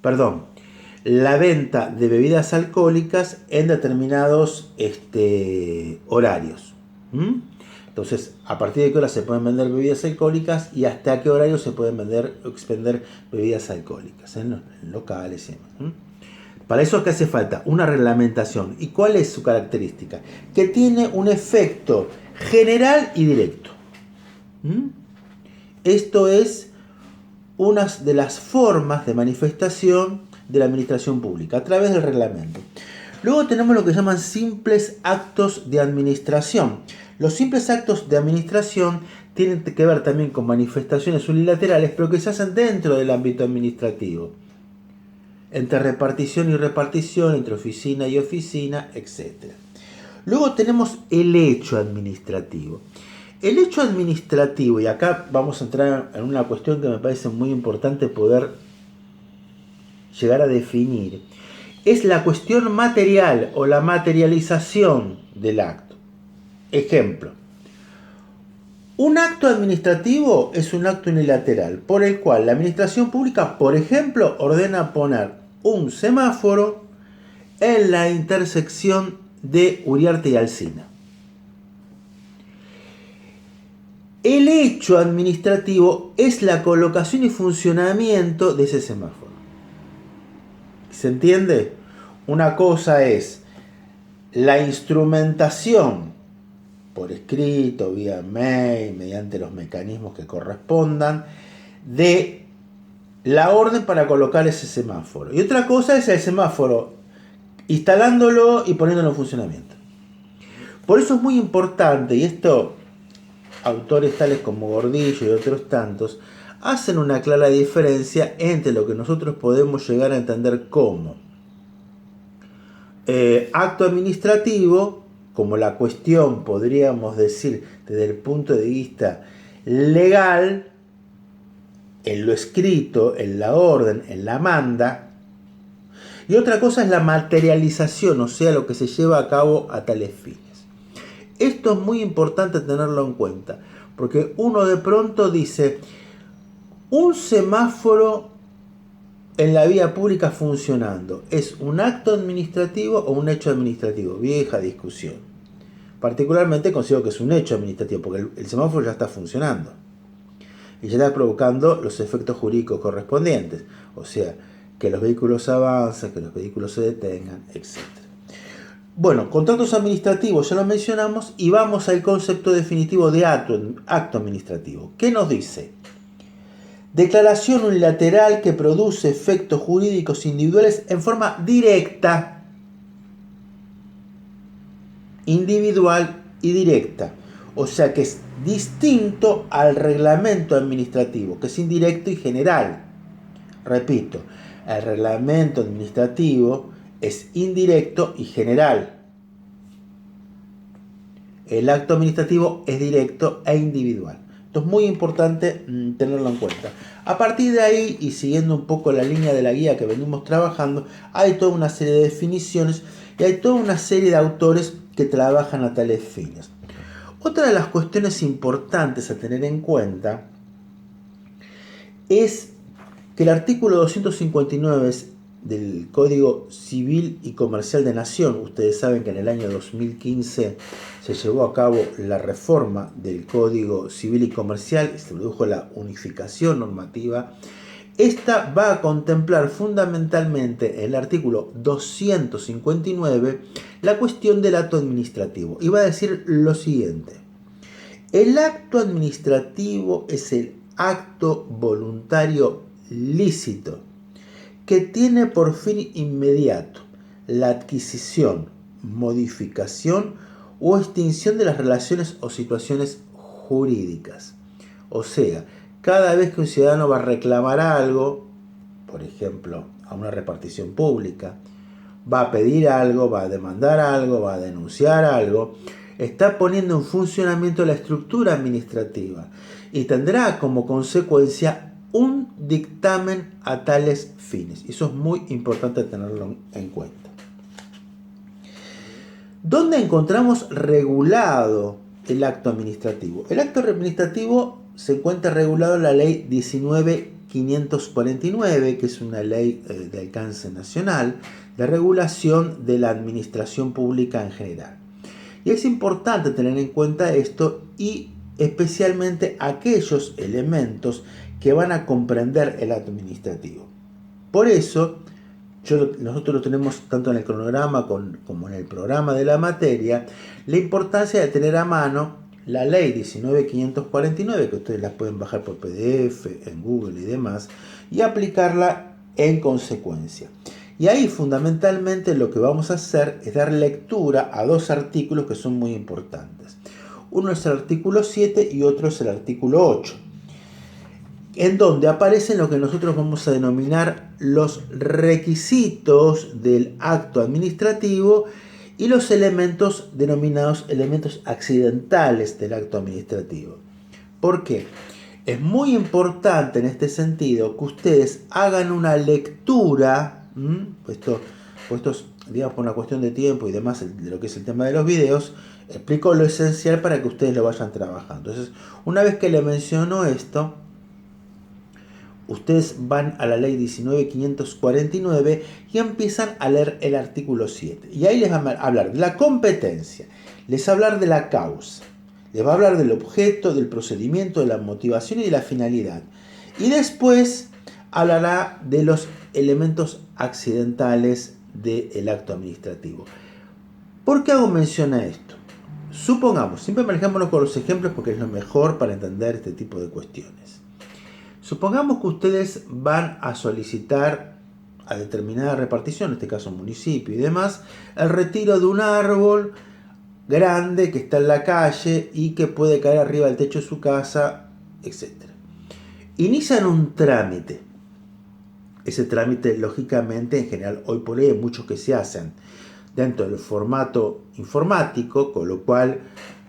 perdón, la venta de bebidas alcohólicas en determinados horarios. ¿Mm? Entonces, a partir de qué hora se pueden vender bebidas alcohólicas y hasta qué horario se pueden vender o expender bebidas alcohólicas en locales y demás. ¿Mm? Para eso, ¿qué hace falta? Una reglamentación. ¿Y cuál es su característica? Que tiene un efecto general y directo. ¿Mm? Esto es una de las formas de manifestación de la administración pública a través del reglamento. Luego tenemos lo que llaman simples actos de administración. Los simples actos de administración tienen que ver también con manifestaciones unilaterales, pero que se hacen dentro del ámbito administrativo. Entre repartición y repartición, entre oficina y oficina, etc. Luego tenemos el hecho administrativo. El hecho administrativo, y acá vamos a entrar en una cuestión que me parece muy importante poder llegar a definir, es la cuestión material o la materialización del acto. Ejemplo, un acto administrativo es un acto unilateral por el cual la administración pública, por ejemplo, ordena poner un semáforo en la intersección de Uriarte y Alsina. El hecho administrativo es la colocación y funcionamiento de ese semáforo. ¿Se entiende? Una cosa es la instrumentación por escrito, vía mail, mediante los mecanismos que correspondan, de la orden para colocar ese semáforo. Y otra cosa es el semáforo instalándolo y poniéndolo en funcionamiento. Por eso es muy importante, y esto autores tales como Gordillo y otros tantos hacen una clara diferencia entre lo que nosotros podemos llegar a entender como acto administrativo, como la cuestión, podríamos decir, desde el punto de vista legal, en lo escrito, en la orden, en la manda, y otra cosa es la materialización, o sea, lo que se lleva a cabo a tales fines. Esto es muy importante tenerlo en cuenta, porque uno de pronto dice, un semáforo en la vía pública funcionando, ¿es un acto administrativo o un hecho administrativo? Vieja discusión. Particularmente considero que es un hecho administrativo, porque el semáforo ya está funcionando y ya está provocando los efectos jurídicos correspondientes, o sea, que los vehículos avancen, que los vehículos se detengan, etc. Bueno, contratos administrativos ya lo mencionamos y vamos al concepto definitivo de acto administrativo. ¿Qué nos dice? Declaración unilateral que produce efectos jurídicos individuales en forma directa, individual y directa. O sea que es distinto al reglamento administrativo, que es indirecto y general. Repito, el reglamento administrativo es indirecto y general. El acto administrativo es directo e individual. Esto es muy importante tenerlo en cuenta. A partir de ahí, y siguiendo un poco la línea de la guía que venimos trabajando, hay toda una serie de definiciones y hay toda una serie de autores que trabajan a tales fines. Otra de las cuestiones importantes a tener en cuenta es que el artículo 259 del Código Civil y Comercial de Nación, ustedes saben que en el año 2015 se llevó a cabo la reforma del Código Civil y Comercial y se produjo la unificación normativa. Esta va a contemplar fundamentalmente en el artículo 259 la cuestión del acto administrativo y va a decir lo siguiente: el acto administrativo es el acto voluntario lícito que tiene por fin inmediato la adquisición, modificación o extinción de las relaciones o situaciones jurídicas. O sea, cada vez que un ciudadano va a reclamar algo, por ejemplo, a una repartición pública, va a pedir algo, va a demandar algo, va a denunciar algo, está poniendo en funcionamiento la estructura administrativa y tendrá como consecuencia un dictamen a tales fines. Eso es muy importante tenerlo en cuenta. ¿Dónde encontramos regulado el acto administrativo? El acto administrativo se encuentra regulado en la ley 19 549, que es una ley de alcance nacional de regulación de la administración pública en general. Y es importante tener en cuenta esto y especialmente aquellos elementos que van a comprender el acto administrativo. Por eso, nosotros lo tenemos tanto en el cronograma como en el programa de la materia, la importancia de tener a mano la ley 19.549, que ustedes la pueden bajar por PDF, en Google y demás, y aplicarla en consecuencia. Y ahí fundamentalmente lo que vamos a hacer es dar lectura a dos artículos que son muy importantes. Uno es el artículo 7 y otro es el artículo 8, en donde aparecen lo que nosotros vamos a denominar los requisitos del acto administrativo y los elementos denominados elementos accidentales del acto administrativo. ¿Por qué? Es muy importante en este sentido que ustedes hagan una lectura, esto digamos por una cuestión de tiempo y demás, de lo que es el tema de los videos, explico lo esencial para que ustedes lo vayan trabajando. Entonces, una vez que le menciono esto, ustedes van a la ley 19.549 y empiezan a leer el artículo 7. Y ahí les va a hablar de la competencia, les va a hablar de la causa, les va a hablar del objeto, del procedimiento, de la motivación y de la finalidad. Y después hablará de los elementos accidentales del acto administrativo. ¿Por qué hago mención a esto? Supongamos, siempre manejémonos con los ejemplos porque es lo mejor para entender este tipo de cuestiones. Supongamos que ustedes van a solicitar a determinada repartición, en este caso municipio y demás, el retiro de un árbol grande que está en la calle y que puede caer arriba del techo de su casa, etc. Inician un trámite. Ese trámite, lógicamente, en general, hoy por hoy hay muchos que se hacen dentro del formato informático, con lo cual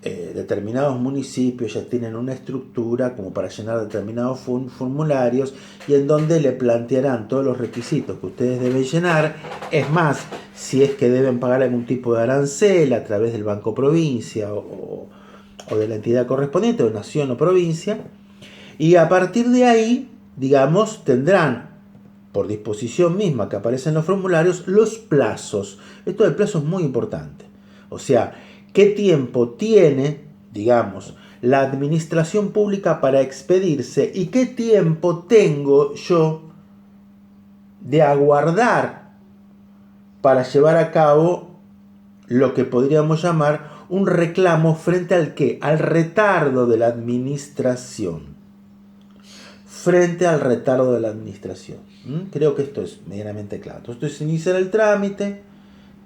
determinados municipios ya tienen una estructura como para llenar determinados formularios y en donde le plantearán todos los requisitos que ustedes deben llenar. Es más, si es que deben pagar algún tipo de arancel a través del Banco Provincia o de la entidad correspondiente, o nación o provincia, y a partir de ahí, digamos, tendrán por disposición misma que aparece en los formularios los plazos. Esto del plazo es muy importante. O sea, ¿qué tiempo tiene, digamos, la administración pública para expedirse y qué tiempo tengo yo de aguardar para llevar a cabo lo que podríamos llamar un reclamo frente al qué? Al retardo de la administración. Frente al retardo de la administración. Creo que esto es medianamente claro. Entonces inician el trámite,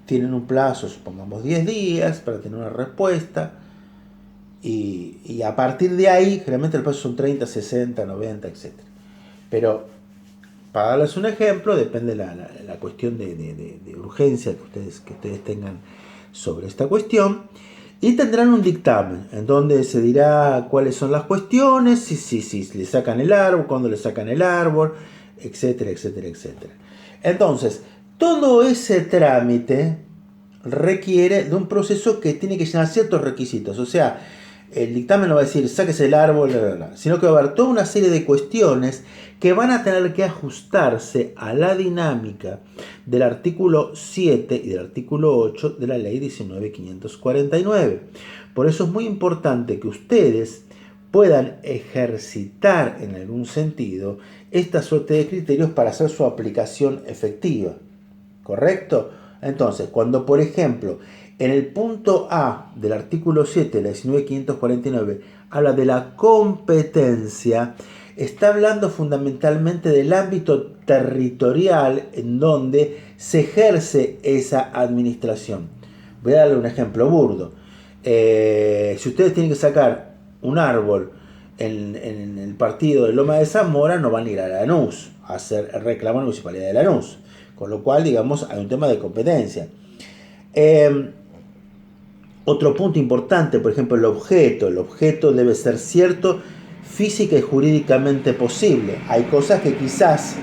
tienen un plazo, supongamos 10 días, para tener una respuesta, y a partir de ahí, generalmente el plazo son 30, 60, 90, etc. Pero, para darles un ejemplo, depende de la cuestión de urgencia que ustedes tengan sobre esta cuestión, y tendrán un dictamen en donde se dirá cuáles son las cuestiones, si le sacan el árbol, cuándo le sacan el árbol, etcétera, etcétera, etcétera. Entonces, todo ese trámite requiere de un proceso que tiene que llenar ciertos requisitos. O sea, el dictamen no va a decir sáquese el árbol, sino que va a haber toda una serie de cuestiones que van a tener que ajustarse a la dinámica del artículo 7 y del artículo 8 de la ley 19.549. Por eso es muy importante que ustedes puedan ejercitar en algún sentido esta suerte de criterios para hacer su aplicación efectiva. ¿Correcto? Entonces, cuando por ejemplo en el punto A del artículo 7 de la 19.549 habla de la competencia, está hablando fundamentalmente del ámbito territorial en donde se ejerce esa administración. Voy a darle un ejemplo burdo. Si ustedes tienen que sacar un árbol en el partido de Loma de Zamora, no van a ir a Lanús a hacer el reclamo a la Municipalidad de Lanús. Con lo cual, digamos, hay un tema de competencia. Otro punto importante, por ejemplo, el objeto. El objeto debe ser cierto, física y jurídicamente posible. Hay cosas que quizás,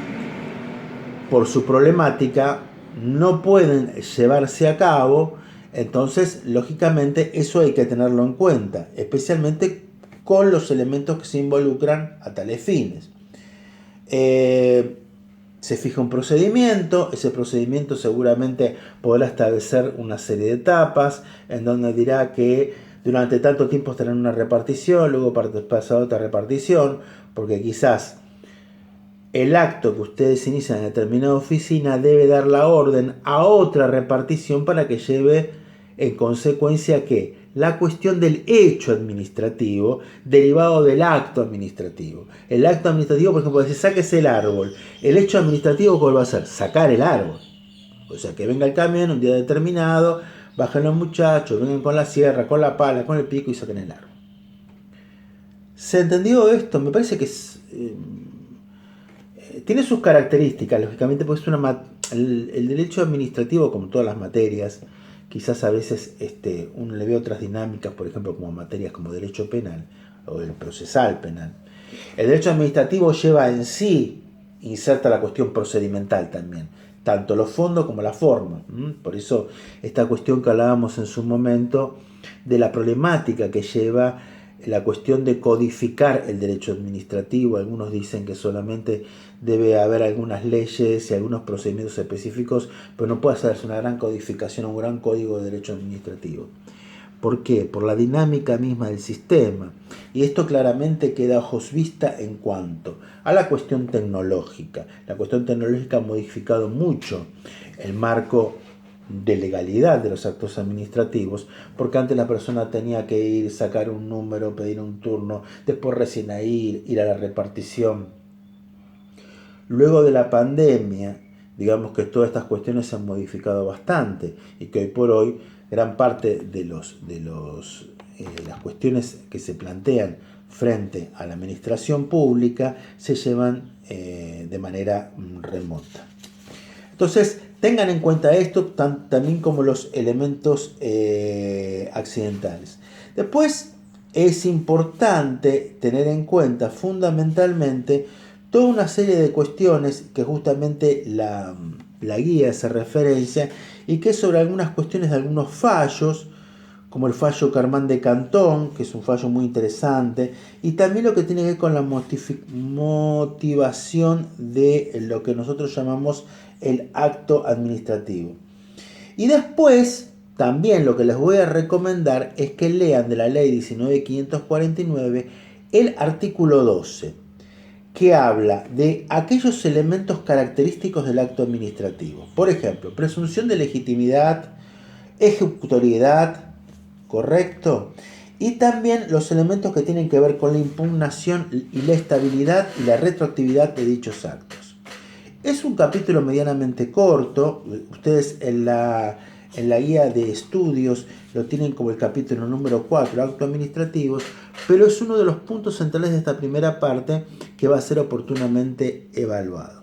por su problemática, no pueden llevarse a cabo. Entonces, lógicamente, eso hay que tenerlo en cuenta, especialmente con los elementos que se involucran a tales fines. Se fija un procedimiento, ese procedimiento seguramente podrá establecer una serie de etapas en donde dirá que durante tanto tiempo estará en una repartición, luego pasará a otra repartición, porque quizás el acto que ustedes inician en determinada oficina debe dar la orden a otra repartición para que lleve en consecuencia que la cuestión del hecho administrativo derivado del acto administrativo. El acto administrativo, por ejemplo, dice sáquese el árbol. El hecho administrativo, ¿cuál va a ser? Sacar el árbol. O sea, que venga el camión un día determinado, bajen los muchachos, vengan con la sierra, con la pala, con el pico y saquen el árbol. ¿Se entendió esto? Me parece que tiene sus características, lógicamente, porque es el derecho administrativo, como todas las materias, quizás a veces uno le ve otras dinámicas, por ejemplo, como materias como derecho penal o el procesal penal. El derecho administrativo lleva en sí, inserta la cuestión procedimental también, tanto los fondos como la forma. Por eso esta cuestión que hablábamos en su momento de la problemática que lleva la cuestión de codificar el derecho administrativo. Algunos dicen que solamente debe haber algunas leyes y algunos procedimientos específicos, pero no puede hacerse una gran codificación o un gran código de derecho administrativo. ¿Por qué? Por la dinámica misma del sistema. Y esto claramente queda a ojos vista en cuanto a la cuestión tecnológica. La cuestión tecnológica ha modificado mucho el marco de legalidad de los actos administrativos, porque antes la persona tenía que ir, sacar un número, pedir un turno, después recién ir a la repartición. Luego de la pandemia, digamos que todas estas cuestiones se han modificado bastante y que hoy por hoy gran parte de las cuestiones que se plantean frente a la administración pública se llevan de manera remota. Entonces, tengan en cuenta esto también como los elementos accidentales. Después, es importante tener en cuenta fundamentalmente toda una serie de cuestiones que justamente la guía hace referencia y que es sobre algunas cuestiones de algunos fallos, como el fallo Carmán de Cantón, que es un fallo muy interesante, y también lo que tiene que ver con la motivación de lo que nosotros llamamos el acto administrativo. Y después, también lo que les voy a recomendar es que lean de la ley 19.549 el artículo 12, que habla de aquellos elementos característicos del acto administrativo. Por ejemplo, presunción de legitimidad, ejecutoriedad, ¿correcto? Y también los elementos que tienen que ver con la impugnación y la estabilidad y la retroactividad de dichos actos. Es un capítulo medianamente corto. Ustedes en la guía de estudios lo tienen como el capítulo número 4, actos administrativos, pero es uno de los puntos centrales de esta primera parte que va a ser oportunamente evaluado.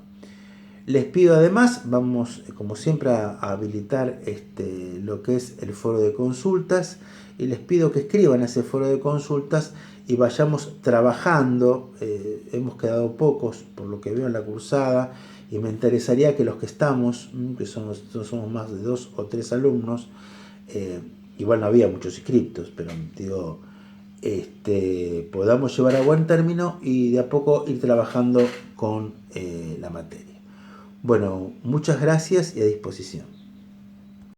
Les pido además, vamos como siempre a habilitar lo que es el foro de consultas, y les pido que escriban a ese foro de consultas y vayamos trabajando. Hemos quedado pocos por lo que veo en la cursada, y me interesaría que los que estamos, que somos más de 2 o 3 alumnos, igual no había muchos inscriptos, pero digo, podamos llevar a buen término y de a poco ir trabajando con la materia. Bueno, muchas gracias y a disposición.